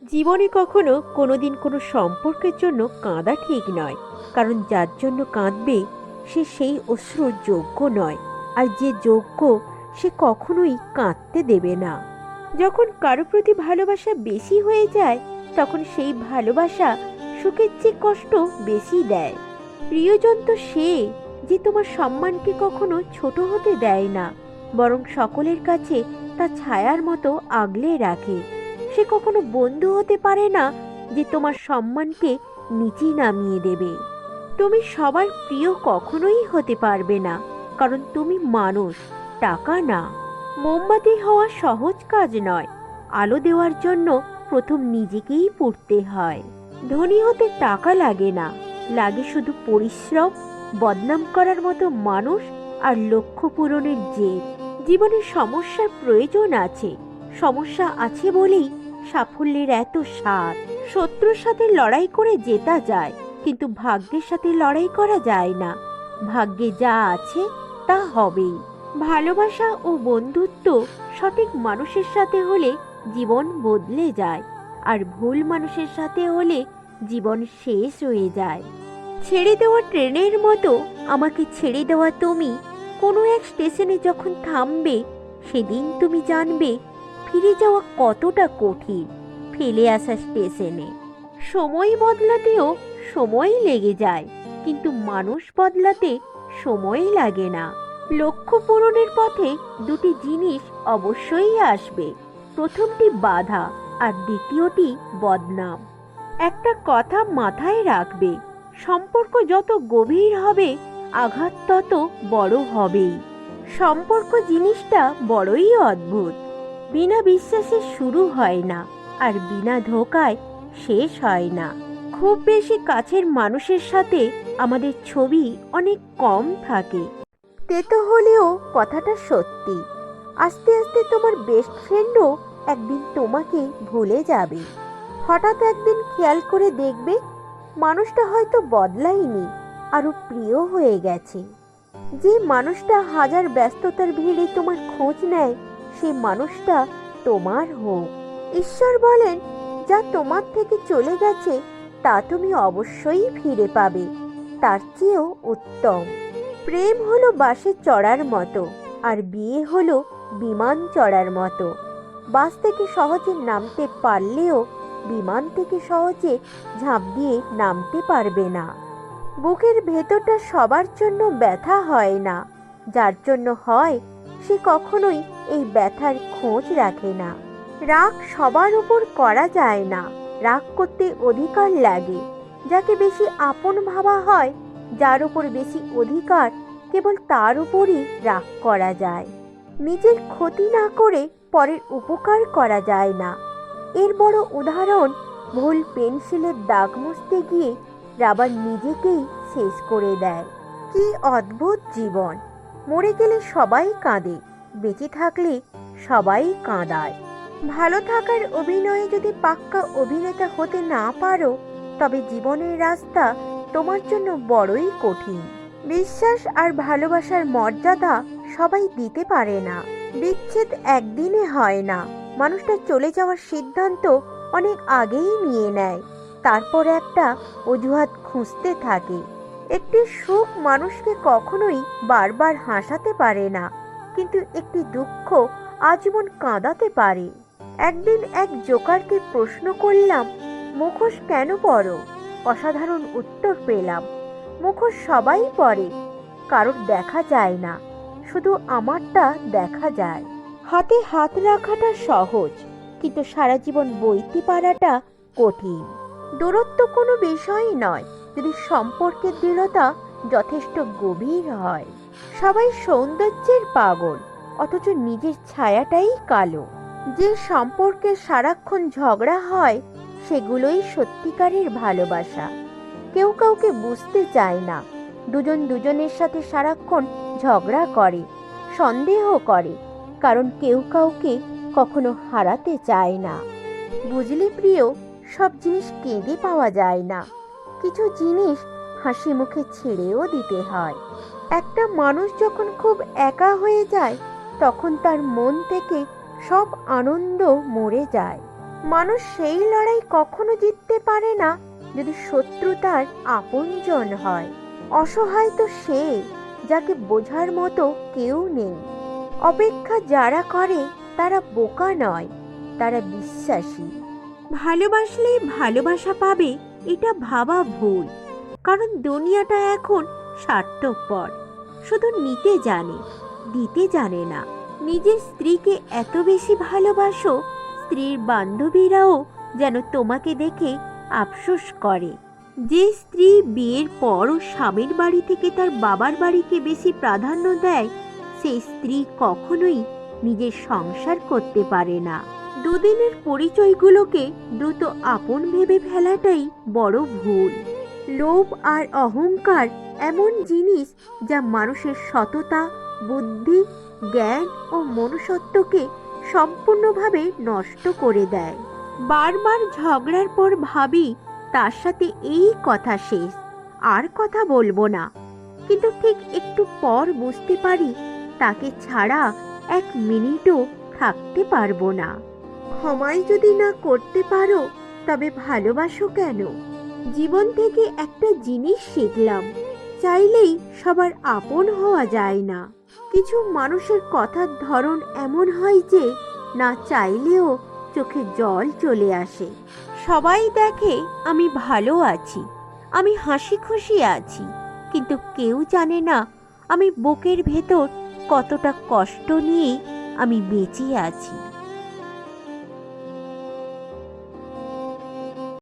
জীবনে কখনো কোনোদিন কোনো সম্পর্কের জন্য কাঁদা ঠিক নয়। কারণ যার জন্য কাঁদবে সে সেই অশ্রুর যোগ্য নয়। আর যে যোগ্য সে কখনোই কাঁদতে দেবে না। যখন কারো প্রতি ভালোবাসা বেশি হয়ে যায় তখন সেই ভালোবাসা সুখের চেয়ে কষ্ট বেশি দেয়। প্রিয়জন তো সে যে তোমার সম্মানকে কখনো ছোট হতে দেয় না, বরং সকলের কাছে তা ছায়ার মতো আগলে রাখে। সে কখনো বন্ধু হতে পারে না যে তোমার সম্মানকে নিচে নামিয়ে দেবে। তুমি সবার প্রিয় কখনোই হতে পারবে না, কারণ তুমি মানুষ, টাকা না। মোমবাতি হওয়া সহজ কাজ নয়। আলো দেওয়ার জন্য প্রথম নিজেকেই পুড়তে হয়। ধনী হতে টাকা লাগে না, লাগে শুধু পরিশ্রম, বদনাম করার মতো মানুষ আর লক্ষ্য পূরণের জেদ। জীবনে সমস্যার প্রয়োজন আছে, সমস্যা আছে বলেই সাফল্যের এত স্বাদ। শত্রুর সাথে লড়াই করে জেতা যায়, কিন্তু ভাগ্যের সাথে লড়াই করা যায় না। ভাগ্যে যা আছে তা হবেই। ভালোবাসা ও বন্ধুত্ব সঠিক মানুষের সাথে হলে জীবন বদলে যায়, আর ভুল মানুষের সাথে হলে জীবন শেষ হয়ে যায়। ছেড়ে দেওয়া ট্রেনের মতো আমাকে ছেড়ে দেওয়া তুমি কোনো এক স্টেশনে যখন থামবে, সেদিন তুমি জানবে ফিরে যাওয়া কতটা কঠিন ফেলে আসা স্টেশনে। সময় বদলাতেও সময় লেগে যায়, কিন্তু মানুষ বদলাতে সময় লাগে না। লক্ষ্য পূরণের পথে দুটি জিনিস অবশ্যই আসবে। প্রথমটি বাধা, আর দ্বিতীয়টি বদনাম। একটা কথা মাথায় রাখবে, সম্পর্ক যত গভীর হবে আঘাত তত বড় হবেই। সম্পর্ক জিনিসটা বড়ই অদ্ভুত। বিনা বিশ্বাসে শুরু হয় না, আর বিনা ধোঁকায় শেষ হয় না। খুব বেশি কাছের মানুষের সাথে আমাদের ছবি অনেক কম থাকে। তেতো হলেও কথাটা সত্যি। আস্তে আস্তে তোমার বেস্ট ফ্রেন্ডও একদিন তোমাকে ভুলে যাবে। হঠাৎ একদিন খেয়াল করে দেখবে মানুষটা হয়তো বদলায়নি, আরো প্রিয় হয়ে গেছে। যে মানুষটা হাজার ব্যস্ততার ভিড়ে তোমার খোঁজ নেয়, সে মানুষটা তোমার হোক। ঈশ্বর বলেন, যা তোমার থেকে চলে গেছে তা তুমি অবশ্যই ফিরে পাবে, তার চেয়েও উত্তম। প্রেম হলো বাসে চড়ার মতো, আর বিয়ে হলো বিমান চড়ার মতো। বাস থেকে সহজে নামতে পারলেও বিমান থেকে সহজে ঝাঁপ দিয়ে নামতে পারবে না। বুকের ভেতরটা সবার জন্য ব্যথা হয় না, যার জন্য হয় সে কখনোই এই ব্যথার খোঁজ রাখে না। রাগ সবার উপর করা যায় না, রাগ করতে অধিকার লাগে। যাকে বেশি আপন ভাবা হয়, যার উপর বেশি অধিকার, কেবল তার উপরই রাগ করা যায়। নিজের ক্ষতি না করে পরের উপকার করা যায় না। এর বড় উদাহরণ, ভুল পেন্সিলের দাগ মুছতে গিয়ে রাবার নিজেকেই শেষ করে দেয়। কি অদ্ভুত জীবন! মরে গেলে সবাই কাঁদে, বেঁচে থাকলে সবাই কাঁদায়। ভালো থাকার অভিনয়ে যদি পাক্কা অভিনেতা হতে না পারো, তবে জীবনের রাস্তা তোমার জন্য বড়ই কঠিন। বিশ্বাস আর ভালোবাসার মর্যাদা সবাই দিতে পারে না। বিচ্ছেদ একদিনে হয় না। মানুষটা চলে যাওয়ার সিদ্ধান্ত অনেক আগেই নিয়ে নেয়, তারপর একটা অজুহাত খুঁজতে থাকে। একটি সুখ মানুষকে কখনোই বারবার হাসাতে পারে না, কিন্তু একটি দুঃখ আজীবন কাঁদাতে পারে। একদিন এক জোকারকে প্রশ্ন করলাম, মুখোশ কেন পরো? অসাধারণ উত্তর পেলাম, মুখোশ সবাই পরে, কারোর দেখা যায় না, শুধু আমারটা দেখা যায়। হাতে হাত রাখাটা সহজ, কিন্তু সারা জীবন বইতে পারাটা কঠিন। দূরত্ব কোনো বিষয়ই নয়, যদি সম্পর্কের দৃঢ়তা যথেষ্ট গভীর হয়। সবাই সৌন্দর্যের পাগল, অথচ নিজের ছায়াটাই কালো। যে সম্পর্কে সারাক্ষণ ঝগড়া হয়, সেগুলোই সত্যিকারের ভালোবাসা। কেউ কাউকে বুঝতে চায় না, দুজন দুজনের সাথে সারাক্ষণ ঝগড়া করে, সন্দেহ করে, কারণ কেউ কাউকে কখনো হারাতে চায় না। বুঝলি প্রিয়, সব জিনিস কেঁদে পাওয়া যায় না, কিছু জিনিস হাসি মুখে ছেড়েও দিতে হয়। একটা মানুষ যখন খুব একা হয়ে যায়, তখন তার মন থেকে সব আনন্দ মরে যায়। মানুষ সেই লড়াই কখনো জিততে পারে না যদি শত্রু তার আপনজন হয়। অসহায় তো সে যাকে বোঝার মতো কেউ নেই। অপেক্ষা যারা করে তারা বোকা নয়, তারা বিশ্বাসী। ভালোবাসলেই ভালোবাসা পাবে এটা ভাবা ভুল, কারণ দুনিয়াটা এখন স্বার্থপর, শুধু নিতে জানে, দিতে জানে না। নিজের স্ত্রীকে এত বেশি ভালোবাসো, স্ত্রীর বান্ধবীরাও যেন তোমাকে দেখে আফসোস করে। যে স্ত্রী বিয়ের পরও স্বামীর বাড়ি থেকে তার বাবার বাড়িকে বেশি প্রাধান্য দেয়, সেই স্ত্রী কখনোই নিজের সংসার করতে পারে না। দুদিনের পরিচয়গুলোকে দ্রুত আপন ভেবে ফেলাটাই বড় ভুল। লোভ আর অহংকার এমন জিনিস যা মানুষের সততা, বুদ্ধি, জ্ঞান ও মনুষ্যত্বকে সম্পূর্ণভাবে নষ্ট করে দেয়। বারবার ঝগড়ার পর ভাবি তার সাথে এই কথা শেষ, আর কথা বলবো না। কিন্তু ঠিক একটু পর বুঝতে পারি তাকে ছাড়া এক মিনিটও থাকতে পারবো না। ক্ষমাই যদি না করতে পারো তবে ভালোবাসো কেন? জীবন থেকে একটা জিনিস শিখলাম, চাইলেই সবার আপন হওয়া যায় না। কিছু মানুষের কথার ধরন এমন হয় যে না চাইলেও চোখে জল চলে আসে। সবাই দেখে আমি ভালো আছি, আমি হাসি খুশি আছি, কিন্তু কেউ জানে না আমি বুকের ভেতর কতটা কষ্ট নিয়ে আমি বেঁচে আছি।